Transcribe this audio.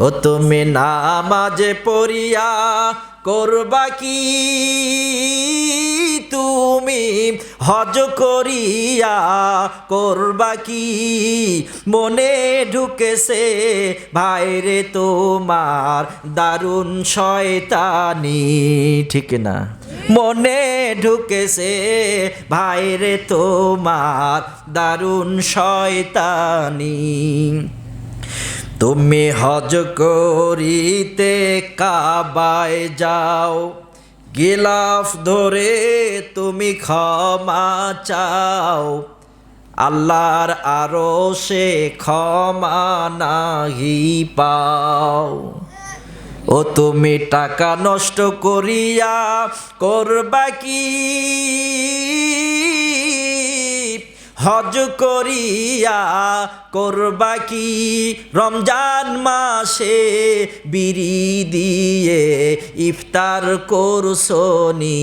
ও তুমি নামাজে পড়িয়া করবা কি, তুমি হজ করিয়া করবা কি, মনে ঢুকেছে ভাইরে তোমার দারুণ শয়তানি, ঠিক না? মনে ঢুকেছে ভাইরে তোমার দারুণ শয়তানি। তুমি হজ করিতে কাবায় যাও, গিলাফ ধরে তুমি ক্ষমা চাও, আল্লাহর আরশে ক্ষমা নাহি পাও। ও তুমি টাকা নষ্ট করিয়া করবা কি, হজ করিয়া করবা কি, রমজান মাসে বিড়ি দিয়ে ইফতার করছনি।